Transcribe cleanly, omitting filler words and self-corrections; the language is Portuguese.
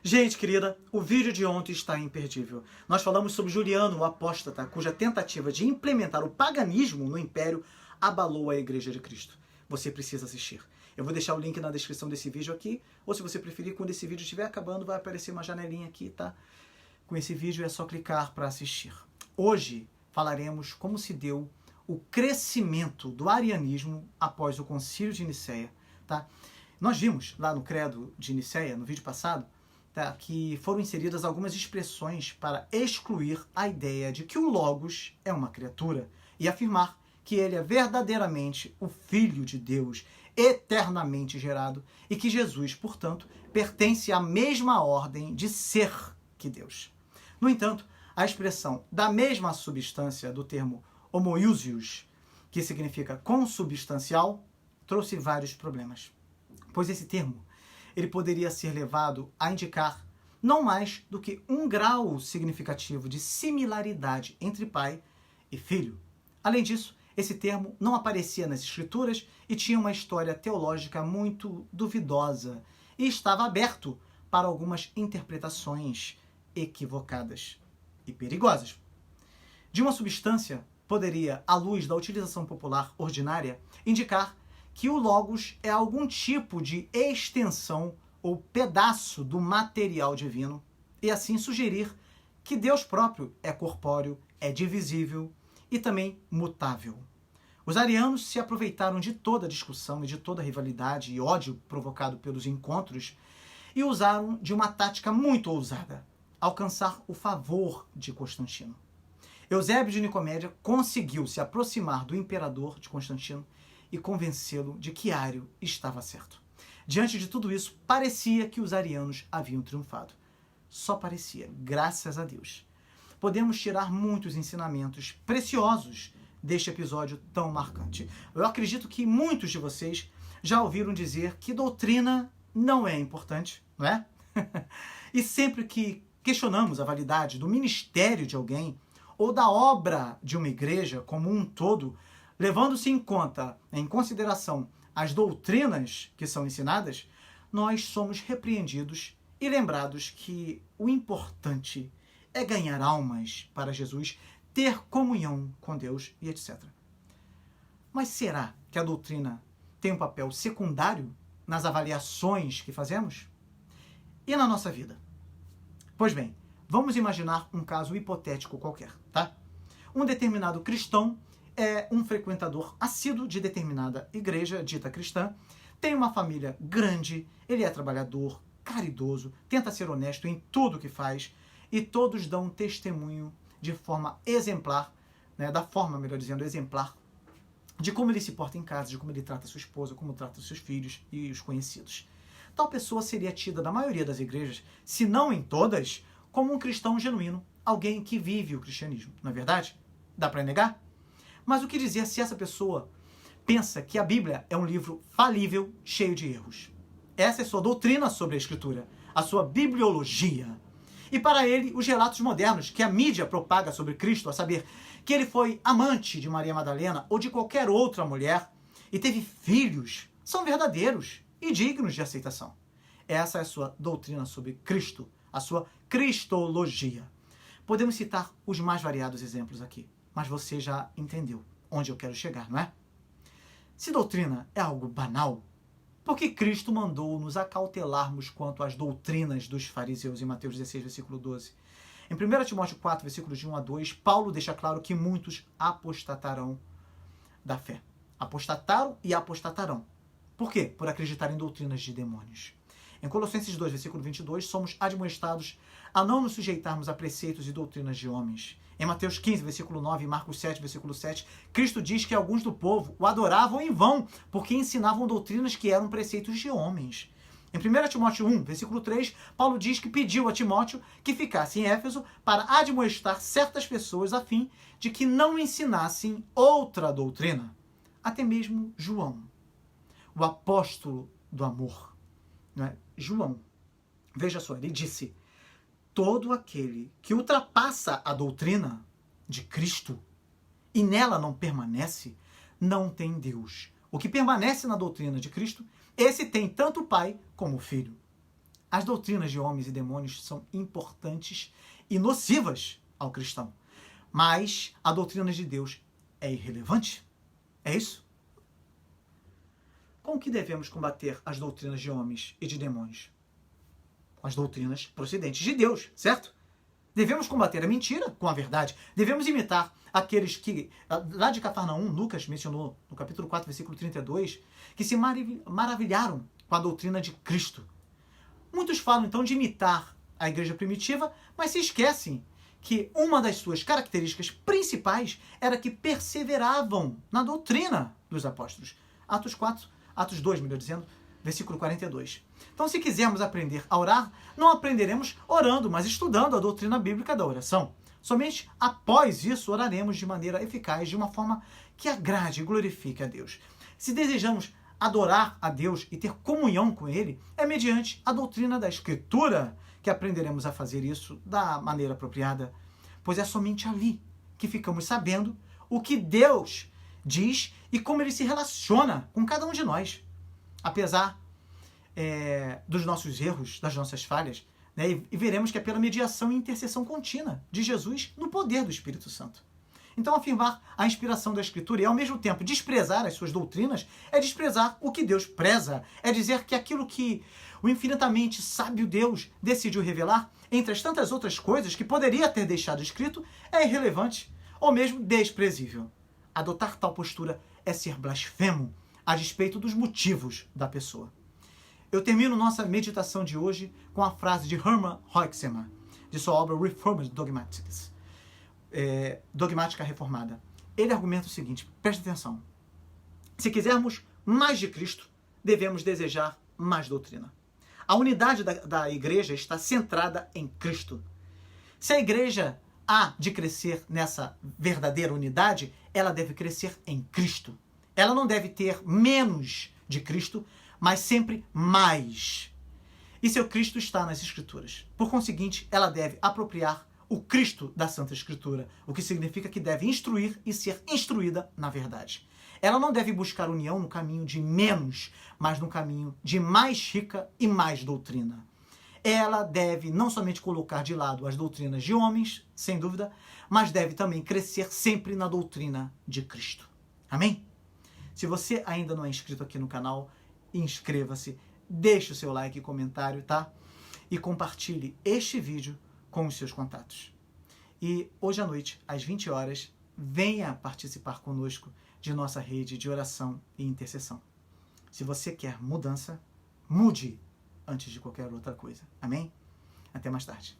Gente querida, o vídeo de ontem está imperdível. Nós falamos sobre Juliano, o apóstata, cuja tentativa de implementar o paganismo no Império abalou a Igreja de Cristo. Você precisa assistir. Eu vou deixar o link na descrição desse vídeo aqui, ou se você preferir, quando esse vídeo estiver acabando, vai aparecer uma janelinha aqui, tá? Com esse vídeo é só clicar para assistir. Hoje falaremos como se deu o crescimento do arianismo após o Concílio de Nicéia, tá? Nós vimos lá no Credo de Nicéia, no vídeo passado, tá, que foram inseridas algumas expressões para excluir a ideia de que o Logos é uma criatura e afirmar que ele é verdadeiramente o Filho de Deus, eternamente gerado, e que Jesus, portanto, pertence à mesma ordem de ser que Deus. No entanto, a expressão da mesma substância do termo homoousios, que significa consubstancial, trouxe vários problemas, pois esse termo ele poderia ser levado a indicar não mais do que um grau significativo de similaridade entre pai e filho. Além disso, esse termo não aparecia nas escrituras e tinha uma história teológica muito duvidosa e estava aberto para algumas interpretações equivocadas e perigosas. De uma substância, poderia, à luz da utilização popular ordinária, indicar que o Logos é algum tipo de extensão ou pedaço do material divino e assim sugerir que Deus próprio é corpóreo, é divisível e também mutável. Os arianos se aproveitaram de toda a discussão e de toda a rivalidade e ódio provocado pelos encontros e usaram de uma tática muito ousada, alcançar o favor de Constantino. Eusébio de Nicomédia conseguiu se aproximar do imperador de Constantino e convencê-lo de que Ário estava certo. Diante de tudo isso, parecia que os arianos haviam triunfado. Só parecia, graças a Deus. Podemos tirar muitos ensinamentos preciosos deste episódio tão marcante. Eu acredito que muitos de vocês já ouviram dizer que doutrina não é importante, não é? E sempre que questionamos a validade do ministério de alguém ou da obra de uma igreja como um todo, levando-se em consideração as doutrinas que são ensinadas, nós somos repreendidos e lembrados que o importante é ganhar almas para Jesus, ter comunhão com Deus e etc. Mas será que a doutrina tem um papel secundário nas avaliações que fazemos? E na nossa vida? Pois bem, vamos imaginar um caso hipotético qualquer, tá? Um determinado cristão é um frequentador assíduo de determinada igreja dita cristã, tem uma família grande, ele é trabalhador, caridoso, tenta ser honesto em tudo que faz e todos dão testemunho de forma exemplar, né, da forma, melhor dizendo, exemplar, de como ele se porta em casa, de como ele trata sua esposa, como trata seus filhos e os conhecidos. Tal pessoa seria tida na maioria das igrejas, se não em todas, como um cristão genuíno, alguém que vive o cristianismo. Não é verdade? Dá para negar? Mas o que dizer se essa pessoa pensa que a Bíblia é um livro falível, cheio de erros? Essa é a sua doutrina sobre a Escritura, a sua bibliologia. E para ele, os relatos modernos que a mídia propaga sobre Cristo, a saber, que ele foi amante de Maria Madalena ou de qualquer outra mulher e teve filhos, são verdadeiros e dignos de aceitação. Essa é a sua doutrina sobre Cristo, a sua cristologia. Podemos citar os mais variados exemplos aqui, mas você já entendeu onde eu quero chegar, não é? Se doutrina é algo banal, por que Cristo mandou nos acautelarmos quanto às doutrinas dos fariseus em Mateus 16, versículo 12? Em 1 Timóteo 4, versículos de 1 a 2, Paulo deixa claro que muitos apostatarão da fé. Apostataram e apostatarão. Por quê? Por acreditar em doutrinas de demônios. Em Colossenses 2, versículo 22, somos admoestados a não nos sujeitarmos a preceitos e doutrinas de homens. Em Mateus 15, versículo 9 e Marcos 7, versículo 7, Cristo diz que alguns do povo o adoravam em vão, porque ensinavam doutrinas que eram preceitos de homens. Em 1 Timóteo 1, versículo 3, Paulo diz que pediu a Timóteo que ficasse em Éfeso para admoestar certas pessoas a fim de que não ensinassem outra doutrina. Até mesmo João, o apóstolo do amor, não é? João, veja só, ele disse: todo aquele que ultrapassa a doutrina de Cristo e nela não permanece, não tem Deus. O que permanece na doutrina de Cristo, esse tem tanto o Pai como o Filho. As doutrinas de homens e demônios são importantes e nocivas ao cristão. Mas a doutrina de Deus é irrelevante? É isso? Com que devemos combater as doutrinas de homens e de demônios? Com as doutrinas procedentes de Deus, certo? Devemos combater a mentira com a verdade. Devemos imitar aqueles que, lá de Cafarnaum, Lucas mencionou no capítulo 4, versículo 32, que se maravilharam com a doutrina de Cristo. Muitos falam então de imitar a igreja primitiva, mas se esquecem que uma das suas características principais era que perseveravam na doutrina dos apóstolos. Atos 2, melhor dizendo, versículo 42. Então, se quisermos aprender a orar, não aprenderemos orando, mas estudando a doutrina bíblica da oração. Somente após isso oraremos de maneira eficaz, de uma forma que agrade e glorifique a Deus. Se desejamos adorar a Deus e ter comunhão com Ele, é mediante a doutrina da Escritura que aprenderemos a fazer isso da maneira apropriada, pois é somente ali que ficamos sabendo o que Deus diz e como Ele se relaciona com cada um de nós. Apesar dos nossos erros, das nossas falhas, né, e veremos que é pela mediação e intercessão contínua de Jesus no poder do Espírito Santo. Então, afirmar a inspiração da Escritura e, ao mesmo tempo, desprezar as suas doutrinas é desprezar o que Deus preza. É dizer que aquilo que o infinitamente sábio Deus decidiu revelar, entre as tantas outras coisas que poderia ter deixado escrito, é irrelevante ou mesmo desprezível. Adotar tal postura é ser blasfemo a despeito dos motivos da pessoa. Eu termino nossa meditação de hoje com a frase de Hermann Hoeksema, de sua obra Reformed Dogmatics, Dogmática Reformada. Ele argumenta o seguinte, preste atenção. Se quisermos mais de Cristo, devemos desejar mais doutrina. A unidade da igreja está centrada em Cristo. Se a igreja há de crescer nessa verdadeira unidade, ela deve crescer em Cristo. Ela não deve ter menos de Cristo, mas sempre mais. E seu Cristo está nas Escrituras. Por conseguinte, ela deve apropriar o Cristo da Santa Escritura, o que significa que deve instruir e ser instruída na verdade. Ela não deve buscar união no caminho de menos, mas no caminho de mais rica e mais doutrina. Ela deve não somente colocar de lado as doutrinas de homens, sem dúvida, mas deve também crescer sempre na doutrina de Cristo. Amém? Se você ainda não é inscrito aqui no canal, inscreva-se, deixe o seu like e comentário, tá? E compartilhe este vídeo com os seus contatos. E hoje à noite, às 20 horas, venha participar conosco de nossa rede de oração e intercessão. Se você quer mudança, mude antes de qualquer outra coisa. Amém? Até mais tarde.